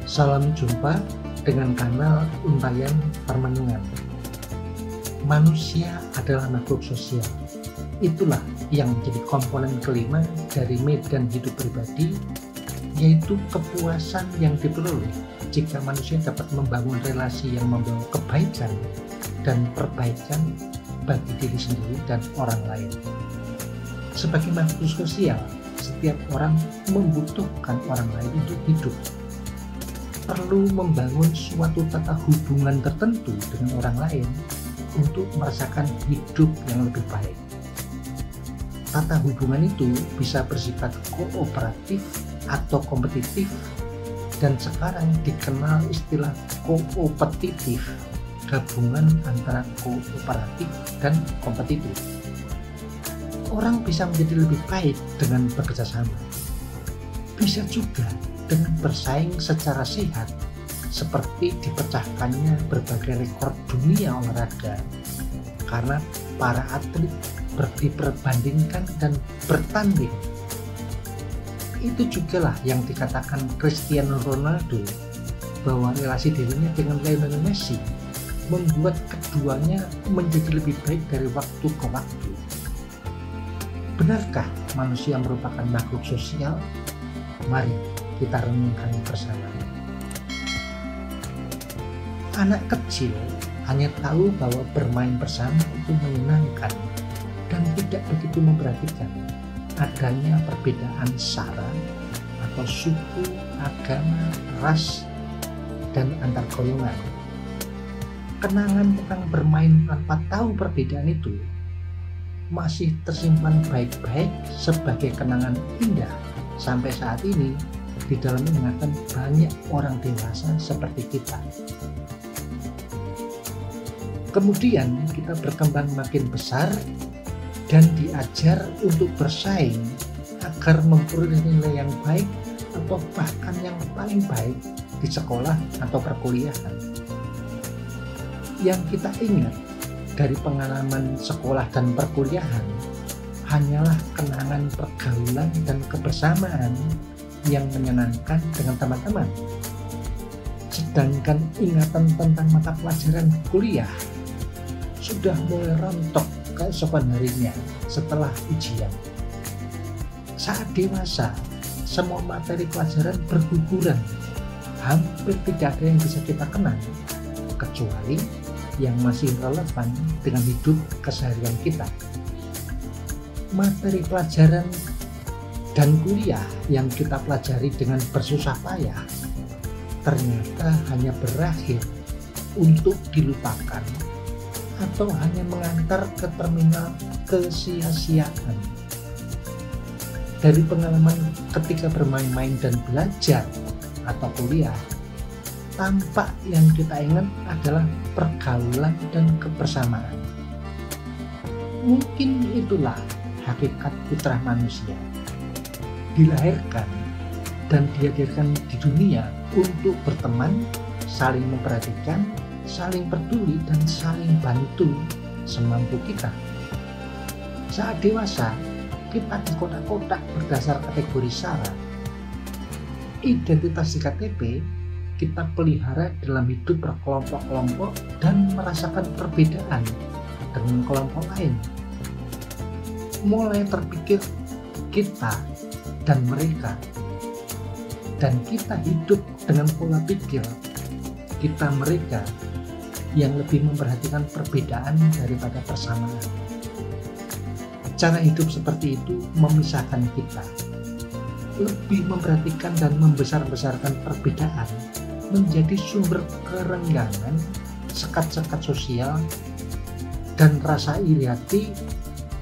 Salam jumpa dengan kanal Untayan Permenungan. Manusia adalah makhluk sosial. Itulah yang menjadi komponen kelima dari medan hidup pribadi, yaitu kepuasan yang diperoleh jika manusia dapat membangun relasi yang membawa kebaikan dan perbaikan bagi diri sendiri dan orang lain. Sebagai makhluk sosial, setiap orang membutuhkan orang lain untuk hidup. Perlu membangun suatu tata hubungan tertentu dengan orang lain untuk merasakan hidup yang lebih baik. Tata hubungan itu bisa bersifat kooperatif atau kompetitif, dan sekarang dikenal istilah koopetitif, gabungan antara kooperatif dan kompetitif. Orang bisa menjadi lebih baik dengan bekerja sama. Bisa juga dengan bersaing secara sehat, seperti dipecahkannya berbagai rekor dunia olahraga karena para atlet diperbandingkan dan bertanding. Itu juga lah yang dikatakan Cristiano Ronaldo, bahwa relasi dirinya dengan Lionel Messi membuat keduanya menjadi lebih baik dari waktu ke waktu. Benarkah manusia merupakan makhluk sosial? Mari kita renungkan bersama. Anak kecil hanya tahu bahwa bermain bersama itu menyenangkan dan tidak begitu memperhatikan adanya perbedaan sara atau suku, agama, ras, dan antar golongan. Kenangan tentang bermain tanpa tahu perbedaan itu masih tersimpan baik-baik sebagai kenangan indah sampai saat ini di dalam ingatan banyak orang dewasa seperti kita. Kemudian kita berkembang makin besar dan diajar untuk bersaing agar memperoleh nilai yang baik atau bahkan yang paling baik di sekolah atau perkuliahan. Yang kita ingat dari pengalaman sekolah dan perkuliahan hanyalah kenangan pergaulan dan kebersamaan yang menyenangkan dengan teman-teman. Sedangkan ingatan tentang mata pelajaran kuliah sudah mulai rontok keesokan harinya setelah ujian. Saat dewasa, semua materi pelajaran berguguran. Hampir tidak ada yang bisa kita kenang, kecuali yang masih relevan dengan hidup keseharian kita. Materi pelajaran dan kuliah yang kita pelajari dengan bersusah payah ternyata hanya berakhir untuk dilupakan atau hanya mengantar ke terminal kesia-siaan. Dari pengalaman ketika bermain-main dan belajar atau kuliah, tampak yang kita ingat adalah pergaulan dan kebersamaan. Mungkin itulah hakikat fitrah manusia. Dilahirkan dan dihadirkan di dunia untuk berteman, saling memperhatikan, saling peduli, dan saling bantu semampu kita. Saat dewasa, kita dikotak-kotak berdasar kategori sara. Identitas di KTP kita pelihara dalam hidup berkelompok-kelompok dan merasakan perbedaan dengan kelompok lain. Mulai terpikir kita dan mereka, dan kita hidup dengan pola pikir kita mereka yang lebih memperhatikan perbedaan daripada persamaan. Cara hidup seperti itu memisahkan kita. Lebih memperhatikan dan membesar-besarkan perbedaan menjadi sumber kerenggangan, sekat-sekat sosial, dan rasa iri hati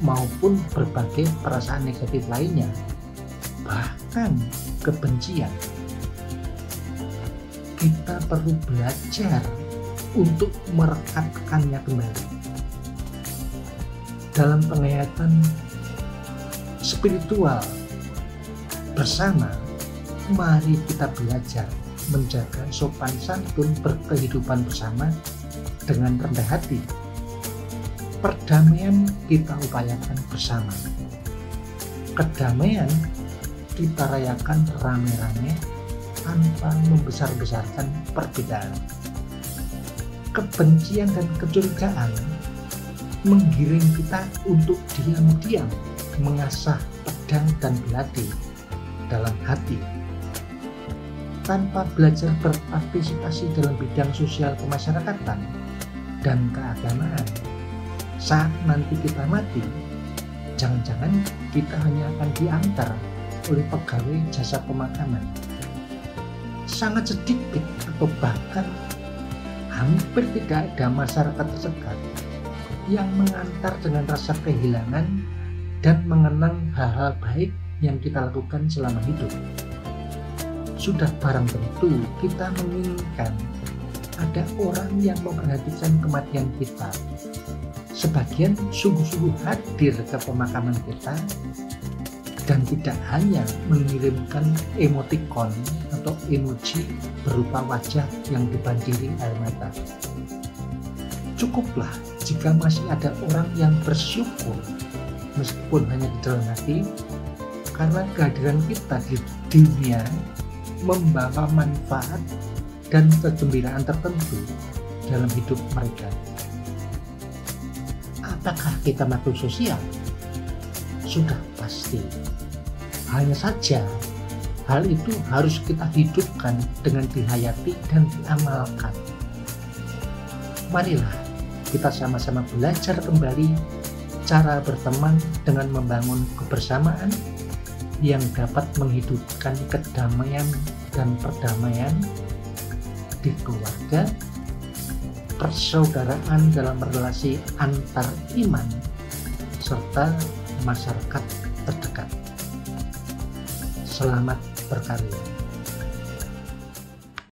maupun berbagai perasaan negatif lainnya, bahkan kebencian. Kita perlu belajar untuk merekatkannya kembali. Dalam penghayatan spiritual bersama, mari kita belajar menjaga sopan santun berkehidupan bersama dengan rendah hati. Perdamaian kita upayakan bersama. Kedamaian kita rayakan rame-rame tanpa membesar-besarkan perbedaan. Kebencian dan kecurigaan menggiring kita untuk diam-diam mengasah pedang dan belati dalam hati. Tanpa belajar berpartisipasi dalam bidang sosial kemasyarakatan dan keagamaan, saat nanti kita mati, jangan-jangan kita hanya akan diantar oleh pegawai jasa pemakaman. Sangat sedikit atau bahkan hampir tidak ada masyarakat terdekat yang mengantar dengan rasa kehilangan dan mengenang hal-hal baik yang kita lakukan selama hidup. Sudah barang tentu kita menginginkan ada orang yang memperhatikan kematian kita. Sebagian sungguh-sungguh hadir ke pemakaman kita dan tidak hanya mengirimkan emoticon atau emoji berupa wajah yang dibanjiri air mata. Cukuplah jika masih ada orang yang bersyukur meskipun hanya di dalam hati, karena kehadiran kita di dunia membawa manfaat dan kegembiraan tertentu dalam hidup mereka. Apakah kita makhluk sosial? Sudah pasti. Hanya saja hal itu harus kita hidupkan dengan dihayati dan diamalkan. Marilah kita sama-sama belajar kembali cara berteman dengan membangun kebersamaan yang dapat menghidupkan kedamaian dan perdamaian di keluarga, persaudaraan dalam relasi antar iman, serta masyarakat terdekat. Selamat berkarya.